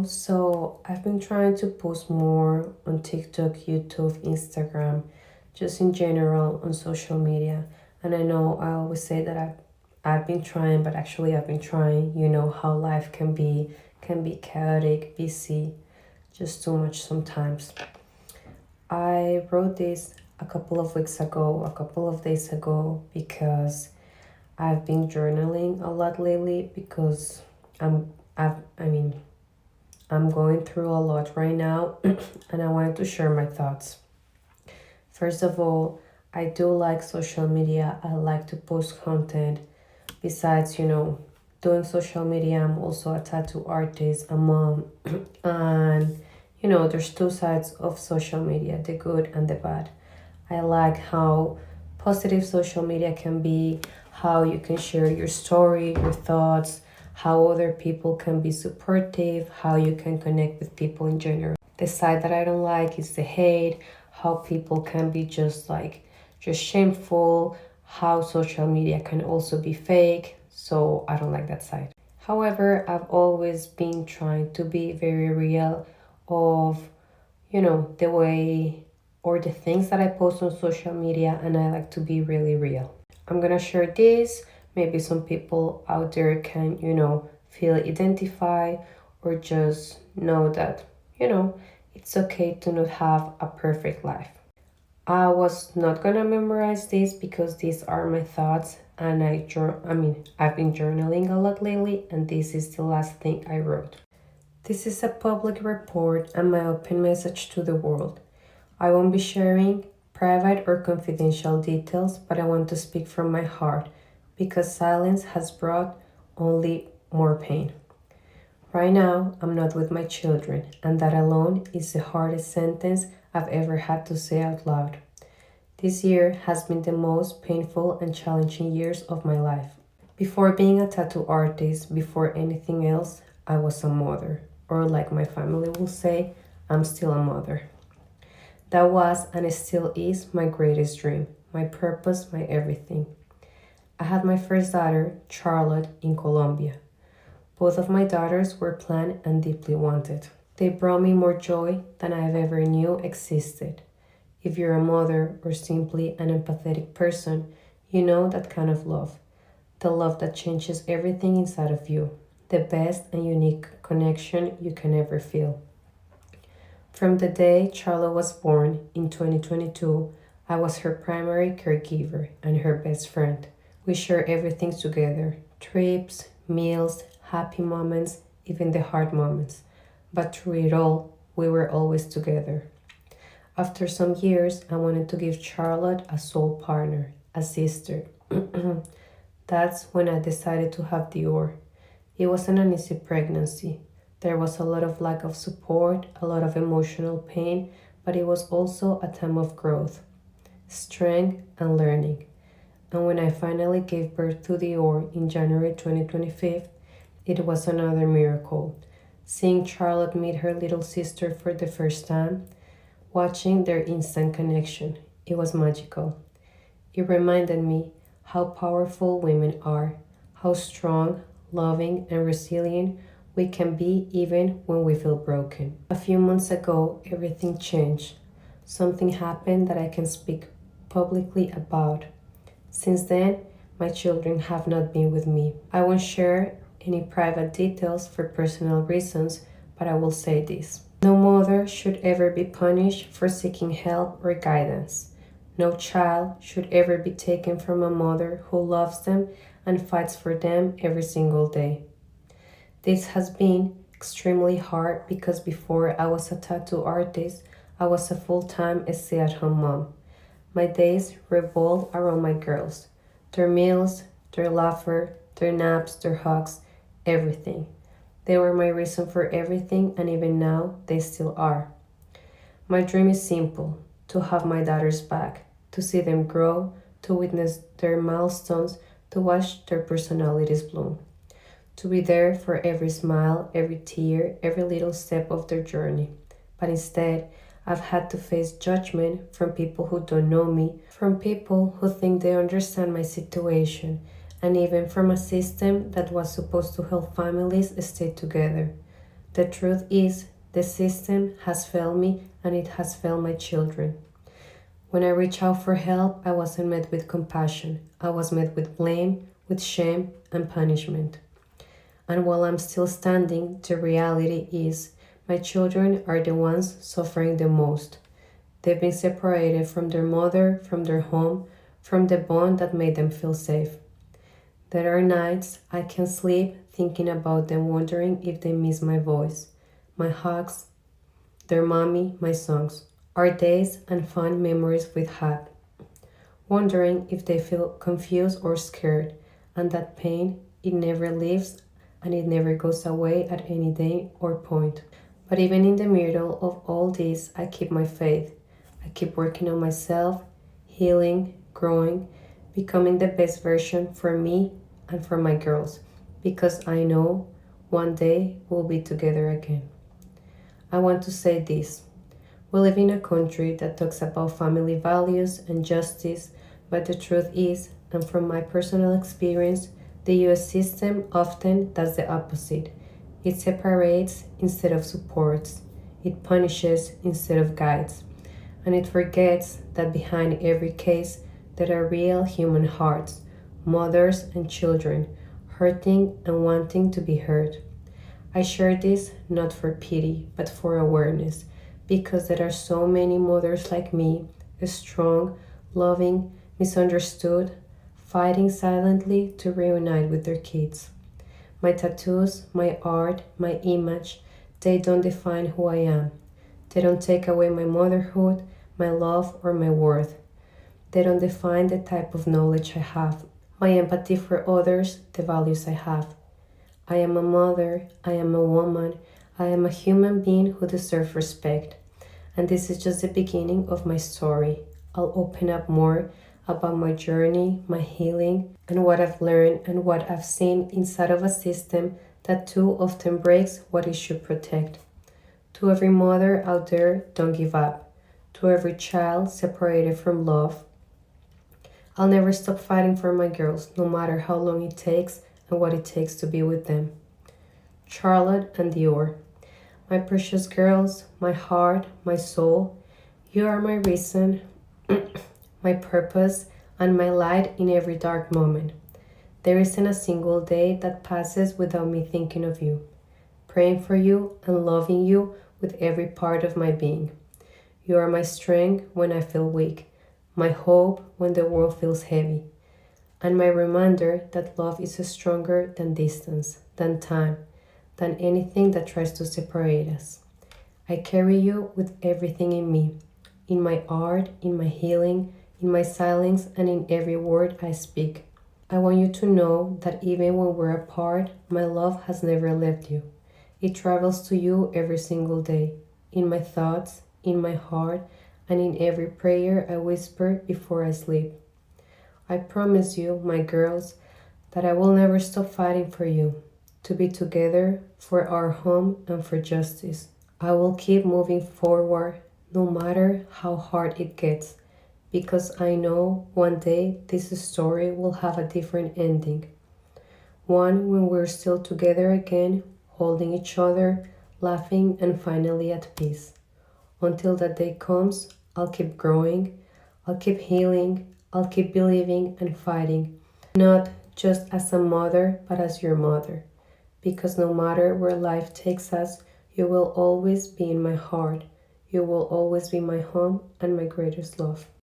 So I've been trying to post more on TikTok, YouTube, Instagram, just in general on social media. And I know I always say that I've been trying, but actually I've been trying. You know how life can be chaotic, busy, just too much sometimes. I wrote this a couple of weeks ago, a couple of days ago, because I've been journaling a lot lately because I mean I'm going through a lot right now and I wanted to share my thoughts. First of all, I do like social media. I like to post content. Besides, doing social media, I'm also a tattoo artist, a mom, and there's two sides of social media, the good and the bad. I like how positive social media can be, how you can share your story, your thoughts, how other people can be supportive, how you can connect with people in general. The side that I don't like is the hate, how people can be just shameful, how social media can also be fake. So I don't like that side. However, I've always been trying to be very real of the way or the things that I post on social media, and I like to be really real. I'm gonna share this. Maybe some people out there can, feel identified or just know that, it's okay to not have a perfect life. I was not gonna memorize this because these are my thoughts, and I've been journaling a lot lately, and this is the last thing I wrote. This is a public report and my open message to the world. I won't be sharing private or confidential details, but I want to speak from my heart because silence has brought only more pain. Right now, I'm not with my children, and that alone is the hardest sentence I've ever had to say out loud. This year has been the most painful and challenging years of my life. Before being a tattoo artist, before anything else, I was a mother, or like my family will say, I'm still a mother. That was and still is my greatest dream, my purpose, my everything. I had my first daughter, Charlotte, in Colombia. Both of my daughters were planned and deeply wanted. They brought me more joy than I've ever knew existed. If you're a mother or simply an empathetic person, you know that kind of love. The love that changes everything inside of you. The best and unique connection you can ever feel. From the day Charlotte was born in 2022, I was her primary caregiver and her best friend. We shared everything together: trips, meals, happy moments, even the hard moments. But through it all, we were always together. After some years, I wanted to give Charlotte a soul partner, a sister. That's when I decided to have Dior. It wasn't an easy pregnancy. There was a lot of lack of support, a lot of emotional pain, but it was also a time of growth, strength, and learning. And when I finally gave birth to Dior in January 2025, it was another miracle. Seeing Charlotte meet her little sister for the first time, watching their instant connection, it was magical. It reminded me how powerful women are, how strong, loving, and resilient we can be even when we feel broken. A few months ago, everything changed. Something happened that I can speak publicly about. Since then, my children have not been with me. I won't share any private details for personal reasons, but I will say this. No mother should ever be punished for seeking help or guidance. No child should ever be taken from a mother who loves them and fights for them every single day. This has been extremely hard because before I was a tattoo artist, I was a full-time stay-at-home mom. My days revolve around my girls, their meals, their laughter, their naps, their hugs, everything. They were my reason for everything, and even now, they still are. My dream is simple: to have my daughters back, to see them grow, to witness their milestones, to watch their personalities bloom, to be there for every smile, every tear, every little step of their journey. But instead, I've had to face judgment from people who don't know me, from people who think they understand my situation, and even from a system that was supposed to help families stay together. The truth is, the system has failed me and it has failed my children. When I reached out for help, I wasn't met with compassion. I was met with blame, with shame, and punishment. And while I'm still standing, the reality is my children are the ones suffering the most. They've been separated from their mother, from their home, from the bond that made them feel safe. There are nights I can't sleep thinking about them, wondering if they miss my voice, my hugs, their mommy, my songs, our days and fun memories we've had, wondering if they feel confused or scared, and that pain, it never leaves and it never goes away at any day or point. But even in the middle of all this, I keep my faith. I keep working on myself, healing, growing, becoming the best version for me and for my girls, because I know one day we'll be together again. I want to say this. We live in a country that talks about family values and justice, but the truth is, and from my personal experience, the US system often does the opposite. It separates instead of supports. It punishes instead of guides. And it forgets that behind every case there are real human hearts, mothers and children, hurting and wanting to be heard. I share this not for pity, but for awareness, because there are so many mothers like me, strong, loving, misunderstood, fighting silently to reunite with their kids. My tattoos, my art, my image, they don't define who I am. They don't take away my motherhood, my love, or my worth. They don't define the type of knowledge I have, my empathy for others, the values I have. I am a mother, I am a woman, I am a human being who deserves respect. And this is just the beginning of my story. I'll open up more about my journey, my healing, and what I've learned and what I've seen inside of a system that too often breaks what it should protect. To every mother out there, don't give up. To every child separated from love, I'll never stop fighting for my girls, no matter how long it takes and what it takes to be with them. Charlotte and Dior. My precious girls, my heart, my soul, you are my reason, my purpose, and my light in every dark moment. There isn't a single day that passes without me thinking of you, praying for you, and loving you with every part of my being. You are my strength when I feel weak, my hope when the world feels heavy, and my reminder that love is stronger than distance, than time, than anything that tries to separate us. I carry you with everything in me, in my art, in my healing, in my silence, and in every word I speak. I want you to know that even when we're apart, my love has never left you. It travels to you every single day, in my thoughts, in my heart, and in every prayer I whisper before I sleep. I promise you, my girls, that I will never stop fighting for you, to be together, for our home, and for justice. I will keep moving forward, no matter how hard it gets, because I know one day this story will have a different ending. One when we're still together again, holding each other, laughing, and finally at peace. Until that day comes, I'll keep growing, I'll keep healing, I'll keep believing and fighting. Not just as a mother, but as your mother. Because no matter where life takes us, you will always be in my heart. You will always be my home and my greatest love.